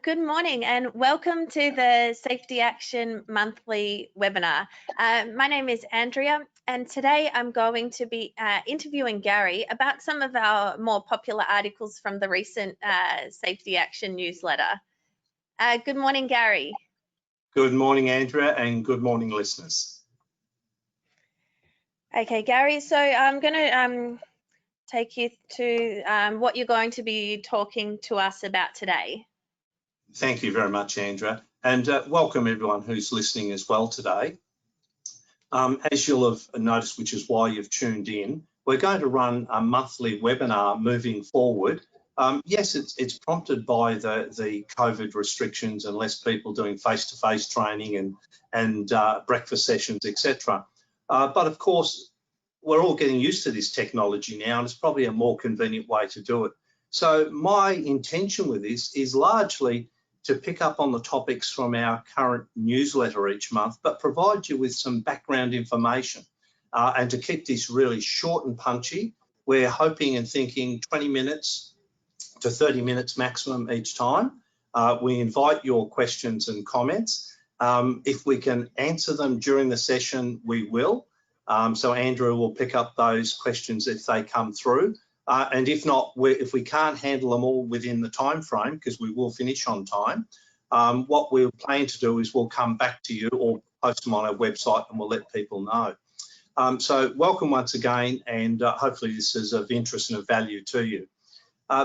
Good morning and welcome to the Safety Action Monthly webinar. My name is Andrea and today I'm going to be interviewing Gary about some of our more popular articles from the recent Safety Action newsletter. Good morning, Gary. Good morning, Andrea, and good morning, listeners. Okay, Gary, so I'm going to take you to what you're going to be talking to us about today. Thank you very much, Andrea, and welcome everyone who's listening as well today. As you'll have noticed, which is why you've tuned in, we're going to run a monthly webinar moving forward. Yes, it's prompted by the COVID restrictions and less people doing face-to-face training and breakfast sessions, etc. But of course, we're all getting used to this technology now, and it's probably a more convenient way to do it. So my intention with this is largely to pick up on the topics from our current newsletter each month, but provide you with some background information. And to keep this really short and punchy, we're hoping and thinking 20 minutes to 30 minutes maximum each time. We invite your questions and comments. If we can answer them during the session, we will. So Andrew will pick up those questions if they come through. And if not, if we can't handle them all within the time frame, because we will finish on time, what we'll plan to do is we'll come back to you or post them on our website and we'll let people know. So welcome once again, and hopefully this is of interest and of value to you.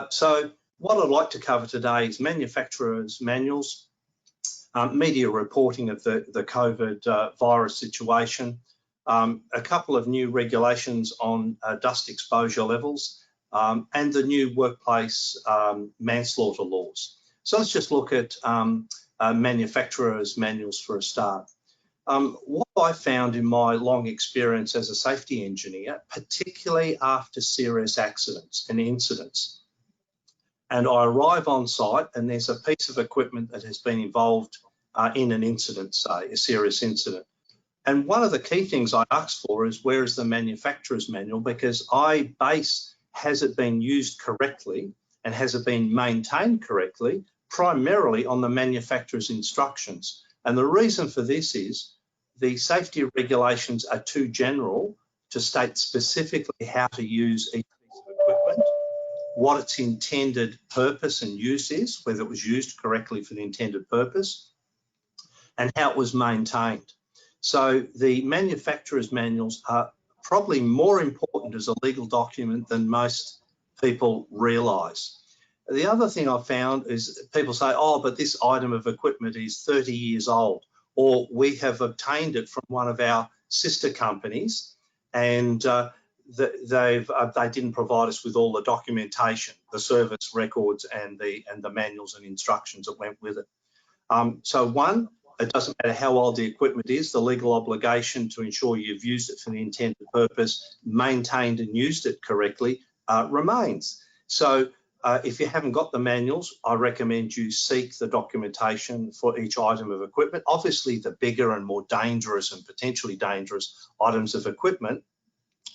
So what I'd like to cover today is manufacturers' manuals, media reporting of the COVID virus situation, a couple of new regulations on dust exposure levels, and the new workplace manslaughter laws. So let's just look at manufacturers' manuals for a start. What I found in my long experience as a safety engineer, particularly after serious accidents and incidents, and I arrive on site and there's a piece of equipment that has been involved in an incident, say a serious incident. And one of the key things I ask for is, where is the manufacturer's manual? Because I base, has it been used correctly and has it been maintained correctly, primarily on the manufacturer's instructions. And the reason for this is the safety regulations are too general to state specifically how to use each piece of equipment, what its intended purpose and use is, whether it was used correctly for the intended purpose, and how it was maintained. So the manufacturer's manuals are probably more important as a legal document than most people realise. The other thing I've found is people say, oh, but this item of equipment is 30 years old, or we have obtained it from one of our sister companies and they didn't provide us with all the documentation, the service records and the manuals and instructions that went with it. So one, it doesn't matter how old the equipment is, the legal obligation to ensure you've used it for the intended purpose, maintained and used it correctly, remains. So if you haven't got the manuals, I recommend you seek the documentation for each item of equipment. Obviously, the bigger and more dangerous and potentially dangerous items of equipment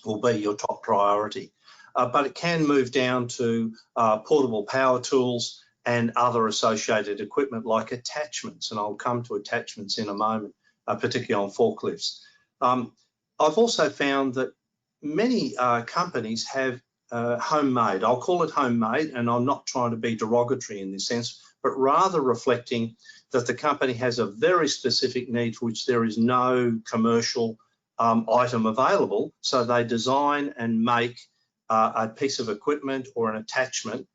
will be your top priority. But it can move down to portable power tools and other associated equipment like attachments, and I'll come to attachments in a moment, particularly on forklifts. I've also found that many companies have homemade, I'll call it homemade, and I'm not trying to be derogatory in this sense, but rather reflecting that the company has a very specific need for which there is no commercial item available, so they design and make a piece of equipment or an attachment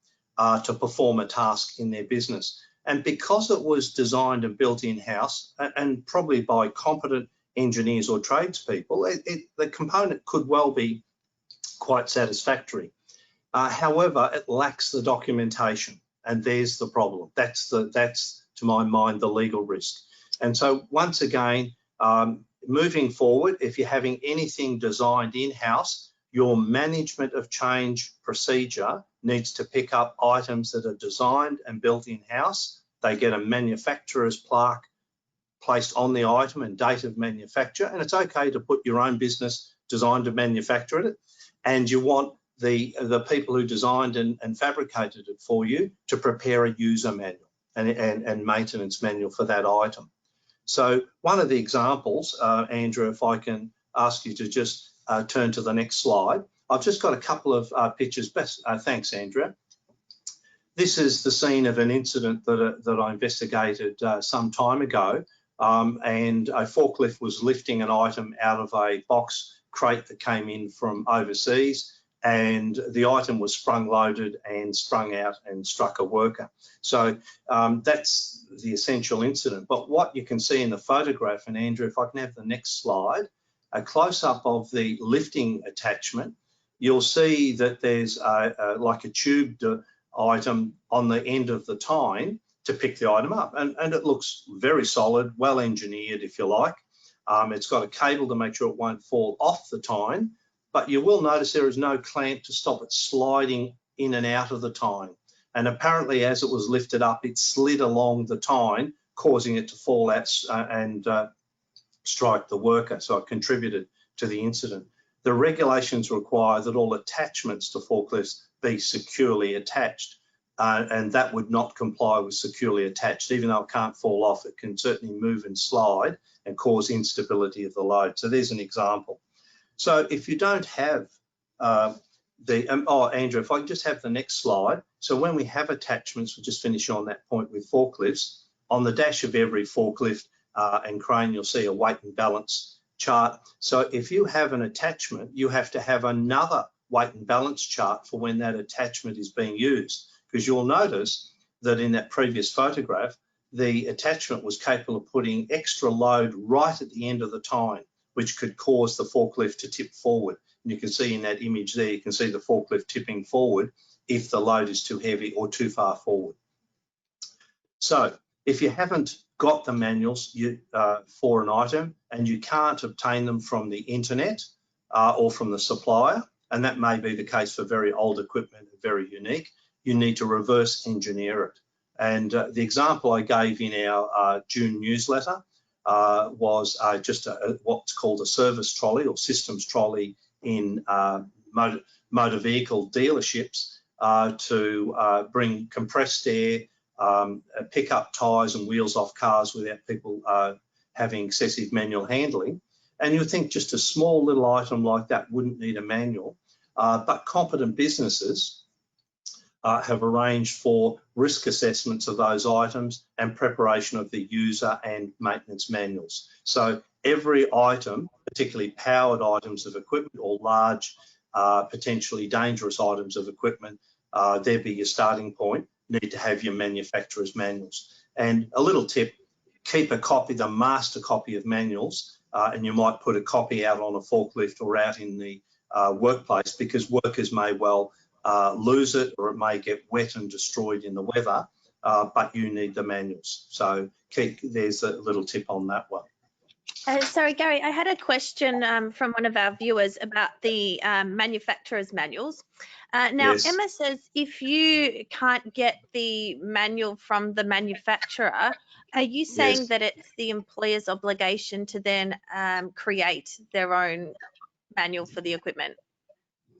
to perform a task in their business. And because it was designed and built in-house, and probably by competent engineers or tradespeople, the component could well be quite satisfactory. However, it lacks the documentation, and there's the problem. That's, to my mind, the legal risk. And so once again, moving forward, if you're having anything designed in-house, your management of change procedure needs to pick up items that are designed and built in-house. They get a manufacturer's plaque placed on the item and date of manufacture, and it's okay to put your own business designed to manufacture it, and you want the people who designed and fabricated it for you to prepare a user manual. and maintenance manual for that item. So one of the examples, Andrew, if I can ask you to just turn to the next slide. I've just got a couple of pictures. Thanks, Andrea. This is the scene of an incident that I investigated some time ago, and a forklift was lifting an item out of a box crate that came in from overseas, and the item was sprung loaded and sprung out and struck a worker. So that's the essential incident. But what you can see in the photograph, and Andrew, if I can have the next slide, a close-up of the lifting attachment, you'll see that there's like a tubed item on the end of the tine to pick the item up, and it looks very solid, well engineered, if you like. It's got a cable to make sure it won't fall off the tine, but you will notice there is no clamp to stop it sliding in and out of the tine. And apparently, as it was lifted up, it slid along the tine, causing it to fall out and strike the worker. So it contributed to the incident. The regulations require that all attachments to forklifts be securely attached, and that would not comply with securely attached. Even though it can't fall off, it can certainly move and slide and cause instability of the load. So there's an example. So if you don't have Andrew, if I can just have the next slide. So when we have attachments, we'll just finish on that point with forklifts. On the dash of every forklift and crane, you'll see a weight and balance chart. So if you have an attachment, you have to have another weight and balance chart for when that attachment is being used, because you'll notice that in that previous photograph, the attachment was capable of putting extra load right at the end of the tine, which could cause the forklift to tip forward. And you can see in that image there, you can see the forklift tipping forward if the load is too heavy or too far forward. So if you haven't got the manuals for an item and you can't obtain them from the internet or from the supplier, and that may be the case for very old equipment, very unique, you need to reverse engineer it. And the example I gave in our June newsletter was just what's called a service trolley or systems trolley in motor vehicle dealerships to bring compressed air, pick up tyres and wheels off cars without people having excessive manual handling. And you would think just a small little item like that wouldn't need a manual, but competent businesses have arranged for risk assessments of those items and preparation of the user and maintenance manuals. So every item, particularly powered items of equipment or large, potentially dangerous items of equipment, there'd be your starting point, need to have your manufacturer's manuals. And a little tip, keep a copy, the master copy of manuals, and you might put a copy out on a forklift or out in the workplace, because workers may well lose it, or it may get wet and destroyed in the weather, but you need the manuals. So there's a little tip on that one. Sorry, Gary, I had a question from one of our viewers about the manufacturer's manuals. Now, Yes. Emma says if you can't get the manual from the manufacturer, are you saying Yes. that it's the employer's obligation to then create their own manual for the equipment?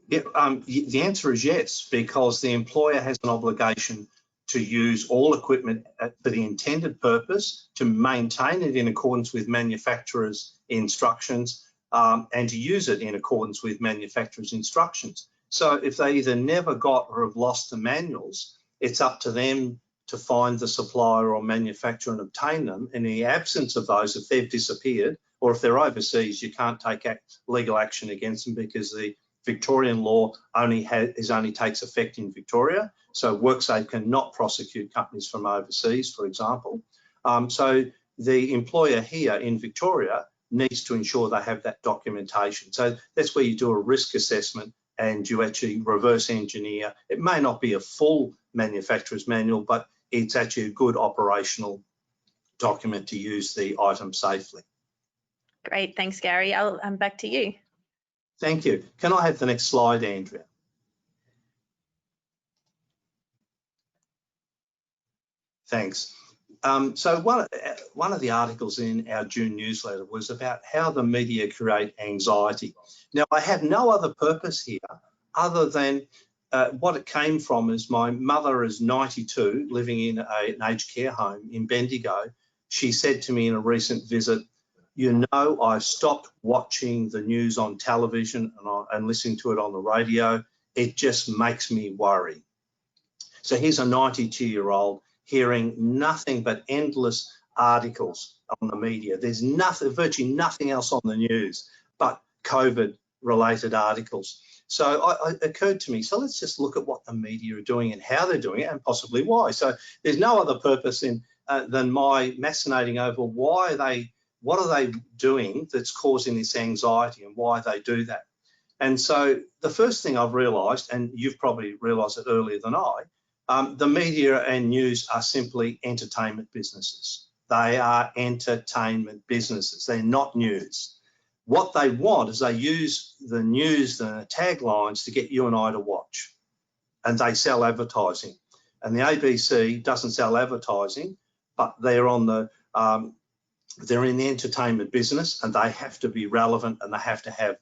Yeah, the answer is yes, because the employer has an obligation to use all equipment for the intended purpose, to maintain it in accordance with manufacturer's instructions, and to use it in accordance with manufacturer's instructions. So if they either never got or have lost the manuals, it's up to them to find the supplier or manufacturer and obtain them. In the absence of those, if they've disappeared, or if they're overseas, you can't take legal action against them, because the Victorian law only takes effect in Victoria. So WorkSafe cannot prosecute companies from overseas, for example. So the employer here in Victoria needs to ensure they have that documentation. So that's where you do a risk assessment and you actually reverse engineer. It may not be a full manufacturer's manual, but it's actually a good operational document to use the item safely. Great, thanks, Gary. I'm back to you. Thank you. Can I have the next slide, Andrea? Thanks. So one of the articles in our June newsletter was about how the media create anxiety. Now, I have no other purpose here other than what it came from is my mother is 92, living in an aged care home in Bendigo. She said to me in a recent visit, you know, I stopped watching the news on television and listening to it on the radio. It just makes me worry. So here's a 92-year-old hearing nothing but endless articles on the media. There's nothing, virtually nothing else on the news but COVID-related articles. So it occurred to me, so let's just look at what the media are doing and how they're doing it and possibly why. So there's no other purpose than my macinating over what are they doing that's causing this anxiety and why they do that. And so the first thing I've realised, and you've probably realised it earlier than I, the media and news are simply entertainment businesses. They are entertainment businesses. They're not news. What they want is they use the news, the taglines to get you and I to watch, and they sell advertising. And the ABC doesn't sell advertising, but they're on the they're in the entertainment business, and they have to be relevant, and they have to have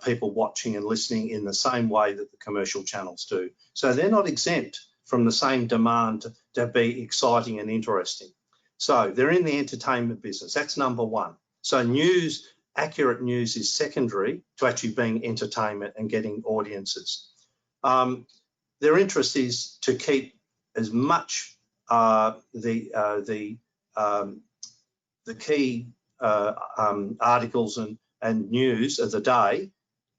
people watching and listening in the same way that the commercial channels do. So they're not exempt from the same demand to be exciting and interesting. So they're in the entertainment business. That's number one. So news, accurate news, is secondary to actually being entertainment and getting audiences. Their interest is to keep as much the key articles and news of the day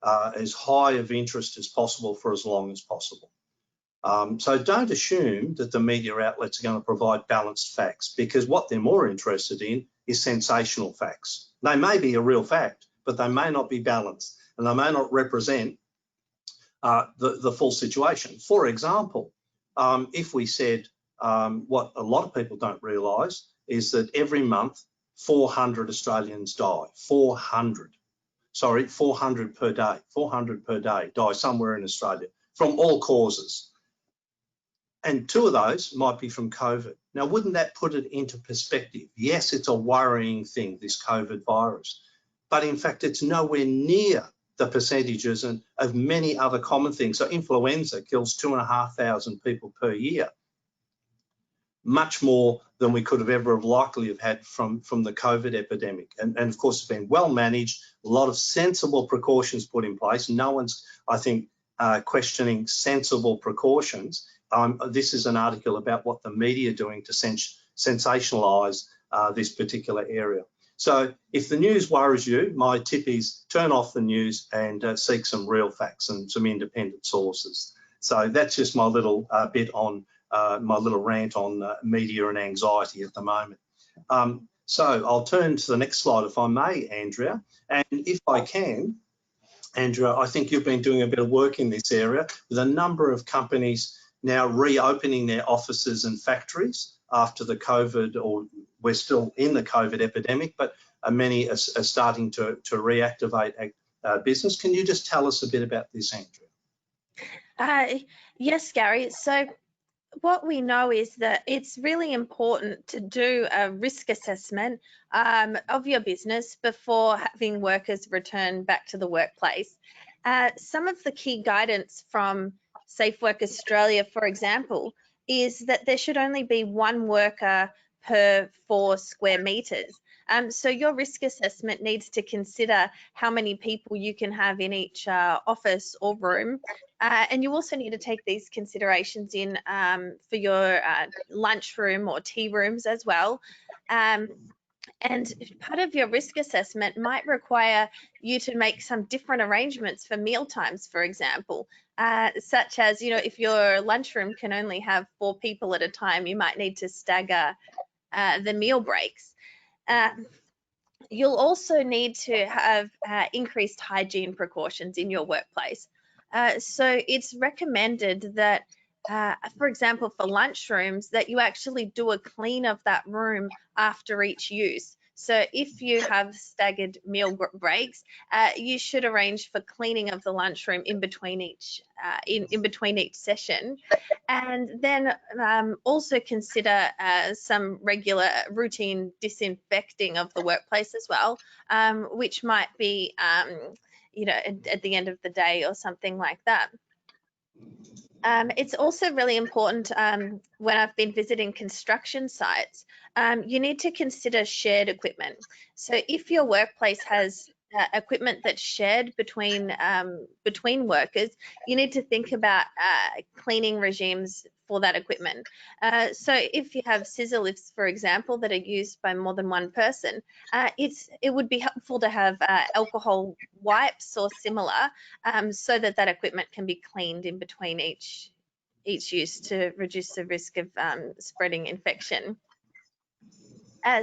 as high of interest as possible for as long as possible. So don't assume that the media outlets are going to provide balanced facts, because what they're more interested in is sensational facts. They may be a real fact, but they may not be balanced, and they may not represent the full situation. For example, if we said what a lot of people don't realise is that every month 400 Australians die. 400 per day. 400 per day die somewhere in Australia from all causes. And 2 of those might be from COVID. Now, wouldn't that put it into perspective? Yes, it's a worrying thing, this COVID virus, but in fact, it's nowhere near the percentages of many other common things. So influenza kills 2,500 people per year, much more than we could have ever likely have had from the COVID epidemic. And of course, it's been well managed, a lot of sensible precautions put in place. No one's, I think, questioning sensible precautions. This is an article about what the media are doing to sensationalise this particular area. So if the news worries you, my tip is turn off the news and seek some real facts and some independent sources. So that's just my little bit on my little rant on media and anxiety at the moment. So I'll turn to the next slide, if I may, Andrea. And if I can, Andrea, I think you've been doing a bit of work in this area with a number of companies now reopening their offices and factories after the COVID, or we're still in the COVID epidemic, but many are starting to reactivate business. Can you just tell us a bit about this, Andrea? Yes, Gary. So what we know is that it's really important to do a risk assessment of your business before having workers return back to the workplace. Some of the key guidance from Safe Work Australia, for example, is that there should only be 1 worker per 4 square metres. So your risk assessment needs to consider how many people you can have in each office or room. And you also need to take these considerations in for your lunchroom or tea rooms as well. And part of your risk assessment might require you to make some different arrangements for meal times, for example, such as, you know, if your lunchroom can only have 4 people at a time, you might need to stagger the meal breaks. You'll also need to have increased hygiene precautions in your workplace. So it's recommended that, for example, for lunchrooms, that you actually do a clean of that room after each use. So if you have staggered meal breaks, you should arrange for cleaning of the lunchroom in between each session, and then also consider some regular routine disinfecting of the workplace as well, which might be you know, at the end of the day or something like that. It's also really important when I've been visiting construction sites, you need to consider shared equipment. So if your workplace has equipment that's shared between workers, you need to think about cleaning regimes for that equipment. So if you have scissor lifts, for example, that are used by more than one person, it would be helpful to have alcohol wipes or similar, so that that equipment can be cleaned in between each use to reduce the risk of spreading infection.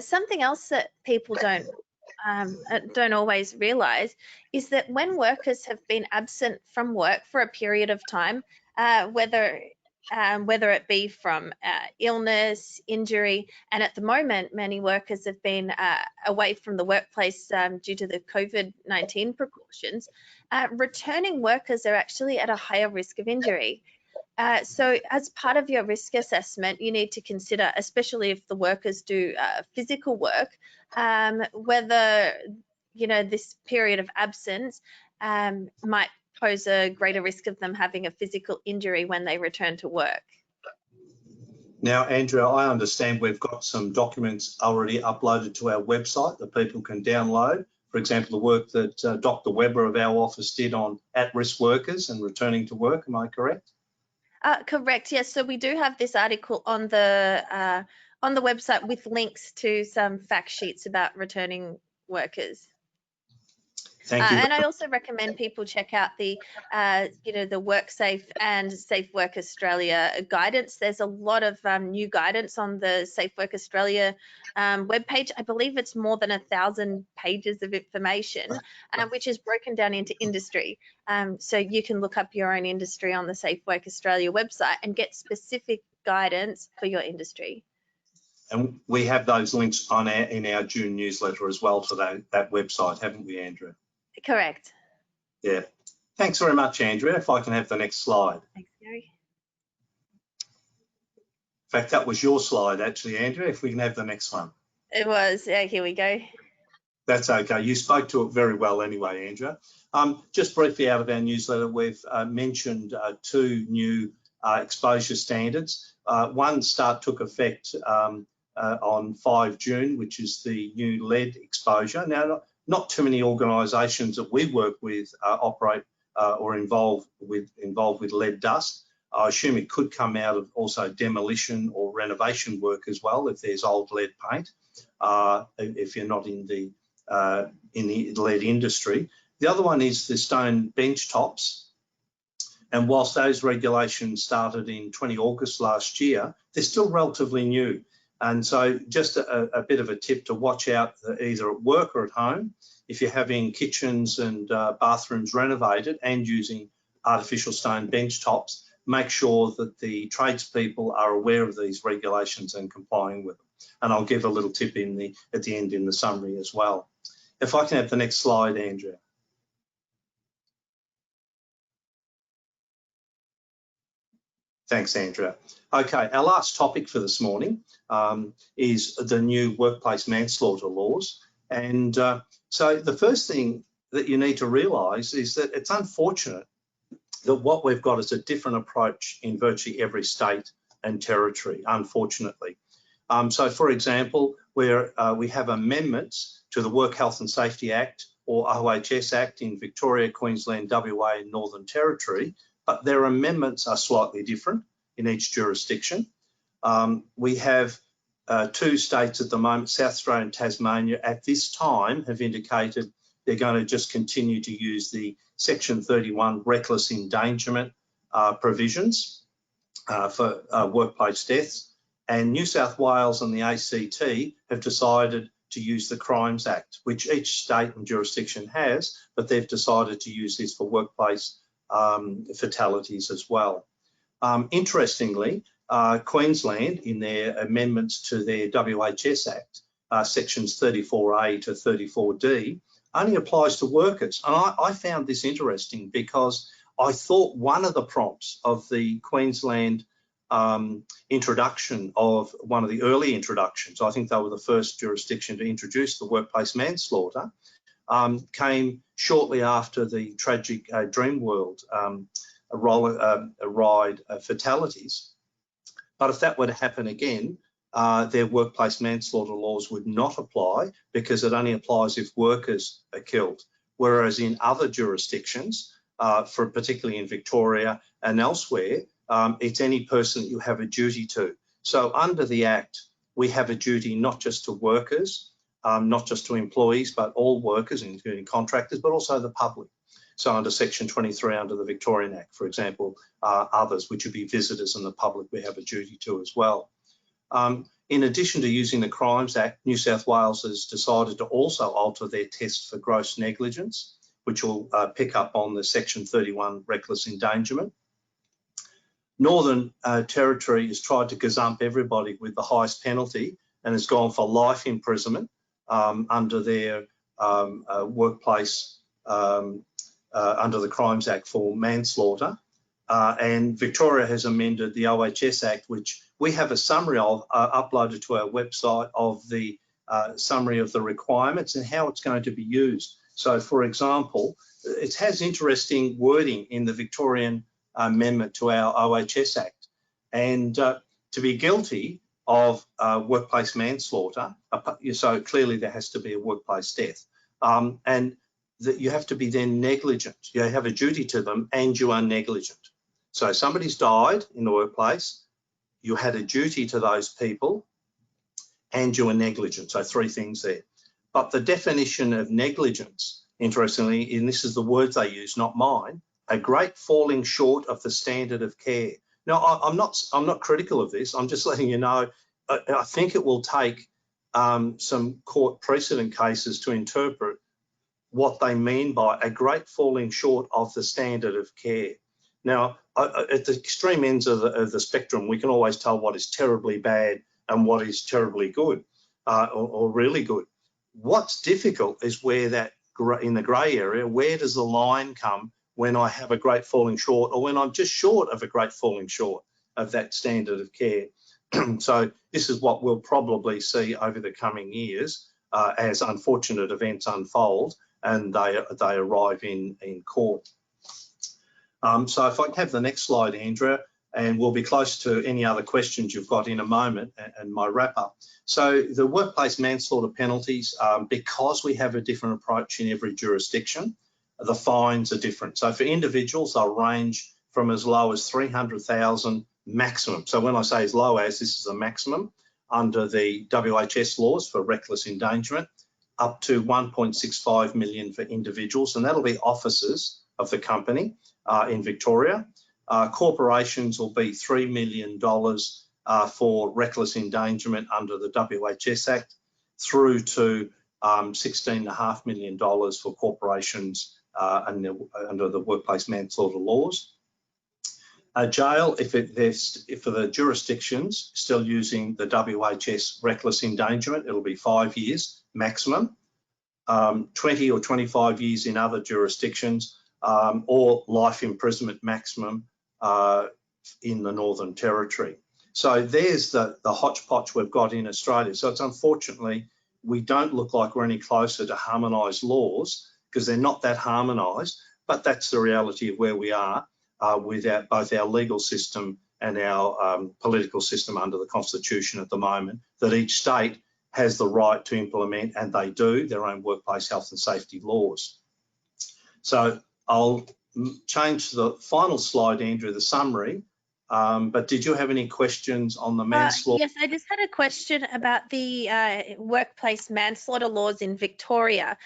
Something else that people don't always realise is that when workers have been absent from work for a period of time, whether it be from illness, injury, and at the moment, many workers have been away from the workplace due to the COVID-19 precautions, returning workers are actually at a higher risk of injury. So as part of your risk assessment, you need to consider, especially if the workers do physical work, whether, this period of absence might pose a greater risk of them having a physical injury when they return to work. Now, Andrea, I understand we've got some documents already uploaded to our website that people can download. For example, the work that Dr. Webber of our office did on at-risk workers and returning to work. Am I correct? Correct. Yes. So we do have this article on the website with links to some fact sheets about returning workers. Thank you. And I also recommend people check out the WorkSafe and Safe Work Australia guidance. There's a lot of new guidance on the Safe Work Australia webpage. I believe it's more than 1,000 pages of information, which is broken down into industry. So you can look up your own industry on the Safe Work Australia website and get specific guidance for your industry. And we have those links in our June newsletter as well to that website, haven't we, Andrea? Correct. Yeah. Thanks very much, Andrea. If I can have the next slide. Thanks, Gary. In fact, that was your slide, actually, Andrea. If we can have the next one. It was. Yeah, here we go. That's okay. You spoke to it very well anyway, Andrea. Just briefly out of our newsletter, we've mentioned two new exposure standards. One took effect on 5 June, which is the new lead exposure. Now, not too many organisations that we work with operate or involved with lead dust. I assume it could come out of also demolition or renovation work as well if there's old lead paint, if you're not in the lead industry. The other one is the stone bench tops. And whilst those regulations started in 20 August last year, they're still relatively new. And so just a bit of a tip to watch out either at work or at home. If you're having kitchens and bathrooms renovated and using artificial stone bench tops, make sure that the tradespeople are aware of these regulations and complying with them. And I'll give a little tip at the end in the summary as well. If I can have the next slide, Andrea. Thanks, Andrea. Okay, our last topic for this morning is the new workplace manslaughter laws. And so the first thing that you need to realise is that it's unfortunate that what we've got is a different approach in virtually every state and territory, unfortunately. So, for example, where we have amendments to the Work Health and Safety Act or OHS Act in Victoria, Queensland, WA and Northern Territory, but their amendments are slightly different in each jurisdiction. We have 2 states at the moment, South Australia and Tasmania, at this time have indicated they're going to just continue to use the Section 31 reckless endangerment provisions for workplace deaths. And New South Wales and the ACT have decided to use the Crimes Act, which each state and jurisdiction has, but they've decided to use this for workplace fatalities as well. Interestingly, Queensland, in their amendments to their WHS Act, sections 34A to 34D, only applies to workers. And I found this interesting because I thought one of the prompts of the Queensland introduction of one of the early introductions, I think they were the first jurisdiction to introduce the workplace manslaughter, came shortly after the tragic Dreamworld ride fatalities. But if that were to happen again, their workplace manslaughter laws would not apply, because it only applies if workers are killed. Whereas in other jurisdictions, particularly in Victoria and elsewhere, it's any person that you have a duty to. So under the Act, we have a duty not just to workers, not just to employees, but all workers, including contractors, but also the public. So under Section 23, under the Victorian Act, for example, others, which would be visitors and the public, we have a duty to as well. In addition to using the Crimes Act, New South Wales has decided to also alter their test for gross negligence, which will pick up on the Section 31 reckless endangerment. Northern Territory has tried to gazump everybody with the highest penalty and has gone for life imprisonment under their workplace, under the Crimes Act for manslaughter. And Victoria has amended the OHS Act, which we have a summary of uploaded to our website of the summary of the requirements and how it's going to be used. So, for example, it has interesting wording in the Victorian amendment to our OHS Act. And to be guilty of workplace manslaughter, so clearly there has to be a workplace death, and that you have to be then negligent. You have a duty to them and you are negligent. So somebody's died in the workplace, you had a duty to those people and you were negligent. So three things there. But the definition of negligence, interestingly, and this is the words they use, not mine, a great falling short of the standard of care. Now, I'm not critical of this. I'm just letting you know, I think it will take some court precedent cases to interpret what they mean by a great falling short of the standard of care. Now, at the extreme ends of the spectrum, we can always tell what is terribly bad and what is terribly good or really good. What's difficult is where that, in the grey area, where does the line come when I have a great falling short or when I'm just short of a great falling short of that standard of care? So this is what we'll probably see over the coming years as unfortunate events unfold and they arrive in court. So if I can have the next slide, Andrea, and we'll be close to any other questions you've got in a moment and my wrap up. So the workplace manslaughter penalties, because we have a different approach in every jurisdiction, the fines are different. So for individuals, they'll range from as low as 300,000 maximum. So when I say as low as, this is a maximum under the WHS laws for reckless endangerment, up to 1.65 million for individuals, and that'll be officers of the company in Victoria. Corporations will be $3 million for reckless endangerment under the WHS Act, through to $16.5 million for corporations under the workplace manslaughter laws. Jail, if for the jurisdictions still using the WHS reckless endangerment, it'll be 5 years maximum, 20 or 25 years in other jurisdictions, or life imprisonment maximum in the Northern Territory. So there's the hodgepodge we've got in Australia. So it's unfortunately, we don't look like we're any closer to harmonised laws because they're not that harmonised, but that's the reality of where we are with both our legal system and our political system under the Constitution at the moment, that each state has the right to implement, and they do, their own workplace health and safety laws. So I'll change to the final slide, Andrew, the summary. But did you have any questions on the manslaughter? Yes, I just had a question about the workplace manslaughter laws in Victoria.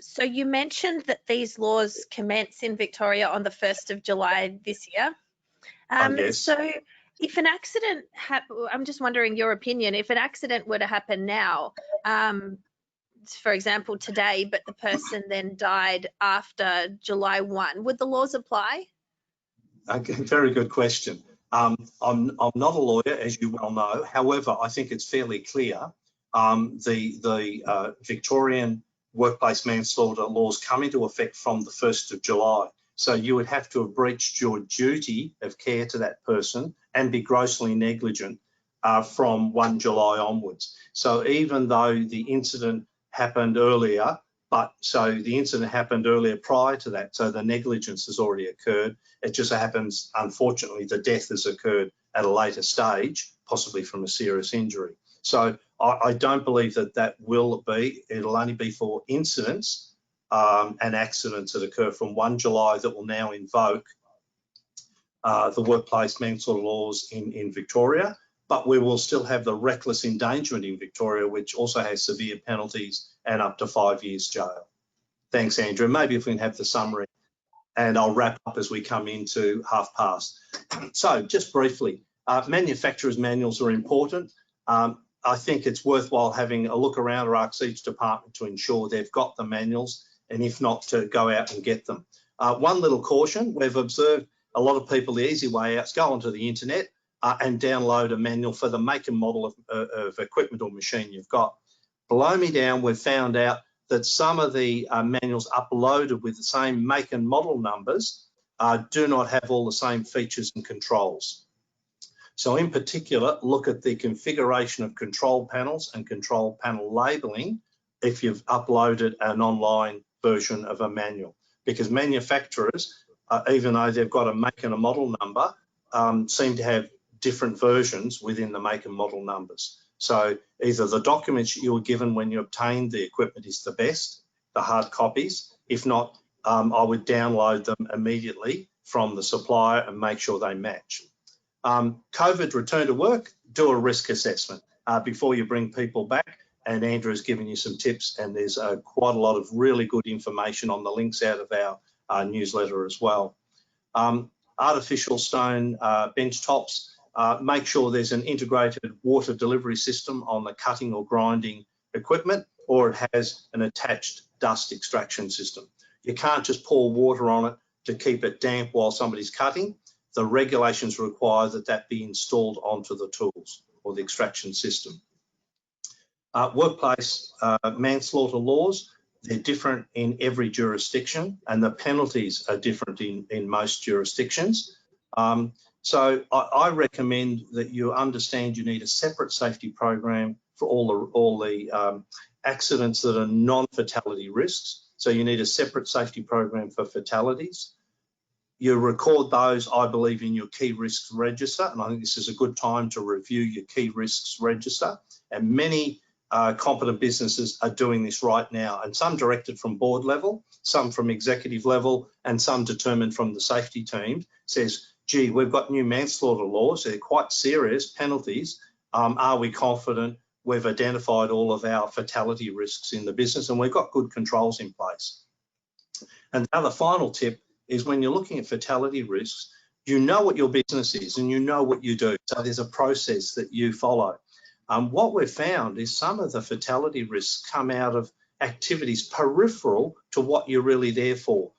So you mentioned that these laws commence in Victoria on the 1st of July this year. Yes. So if an accident, I'm just wondering your opinion, if an accident were to happen now, for example, today, but the person then died after July 1, would the laws apply? Okay, very good question. I'm not a lawyer, as you well know. However, I think it's fairly clear. The Victorian workplace manslaughter laws come into effect from the 1st of July. So you would have to have breached your duty of care to that person and be grossly negligent from 1 July onwards. So even though the incident happened earlier, But so the incident happened earlier prior to that, so the negligence has already occurred. It just so happens, unfortunately, the death has occurred at a later stage, possibly from a serious injury. So I don't believe that will be. It'll only be for incidents and accidents that occur from 1 July that will now invoke the workplace manslaughter laws in Victoria, but we will still have the reckless endangerment in Victoria, which also has severe penalties and up to 5 years jail. Thanks, Andrew. Maybe if we can have the summary, and I'll wrap up as we come into past. So just briefly, manufacturers' manuals are important. I think it's worthwhile having a look around or ask each department to ensure they've got the manuals, and if not, to go out and get them. One little caution, we've observed a lot of people, the easy way out is go onto the internet and download a manual for the make and model of equipment or machine you've got. Below me down, we've found out that some of the manuals uploaded with the same make and model numbers do not have all the same features and controls. So in particular, look at the configuration of control panels and control panel labeling if you've uploaded an online version of a manual, because manufacturers, even though they've got a make and a model number, seem to have different versions within the make and model numbers. So either the documents you were given when you obtained the equipment is the best, the hard copies. If not, I would download them immediately from the supplier and make sure they match. COVID return to work, do a risk assessment before you bring people back. And Andrew has given you some tips, and there's quite a lot of really good information on the links out of our newsletter as well. Artificial stone bench tops, make sure there's an integrated water delivery system on the cutting or grinding equipment, or it has an attached dust extraction system. You can't just pour water on it to keep it damp while somebody's cutting. The regulations require that that be installed onto the tools or the extraction system. Workplace manslaughter laws, they're different in every jurisdiction, and the penalties are different in most jurisdictions. So I recommend that you understand you need a separate safety program for all the accidents that are non-fatality risks. So you need a separate safety program for fatalities. You record those, I believe, in your key risks register, and I think this is a good time to review your key risks register. And many competent businesses are doing this right now, and some directed from board level, some from executive level, and some determined from the safety team. Says, gee, we've got new manslaughter laws, they're quite serious penalties. Are we confident we've identified all of our fatality risks in the business and we've got good controls in place? And the other final tip is when you're looking at fatality risks, you know what your business is and you know what you do. So there's a process that you follow. What we've found is some of the fatality risks come out of activities peripheral to what you're really there for.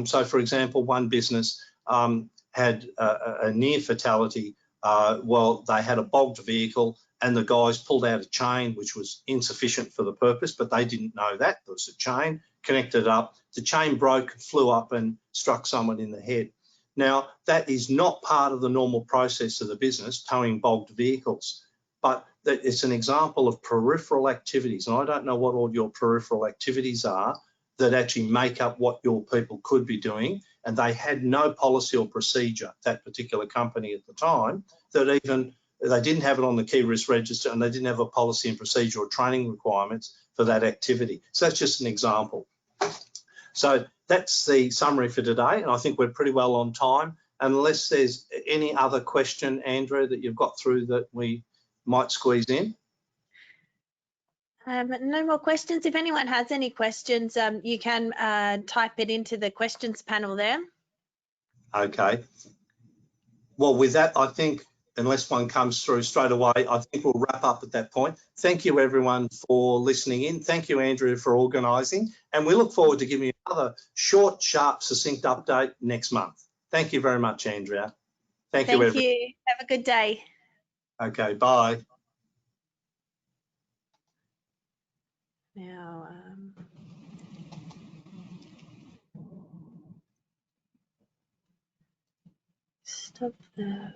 So for example, one business had a near fatality. Well, they had a bogged vehicle and the guys pulled out a chain which was insufficient for the purpose, but they didn't know that. There was a chain, connected up, the chain broke, flew up and struck someone in the head. Now, that is not part of the normal process of the business, towing bogged vehicles, but it's an example of peripheral activities. And I don't know what all your peripheral activities are that actually make up what your people could be doing. And they had no policy or procedure, that particular company at the time, that even they didn't have it on the key risk register and they didn't have a policy and procedure or training requirements for that activity. So that's just an example. So that's the summary for today, and I think we're pretty well on time. Unless there's any other question, Andrew, that you've got through that we might squeeze in. No more questions. If anyone has any questions, you can type it into the questions panel there. Okay. Well, with that, I think, unless one comes through straight away, I think we'll wrap up at that point. Thank you, everyone, for listening in. Thank you, Andrew, for organising. And we look forward to giving you another short, sharp, succinct update next month. Thank you very much, Andrea. Thank you, everyone. Thank you. Have a good day. Okay, bye. Now, stop the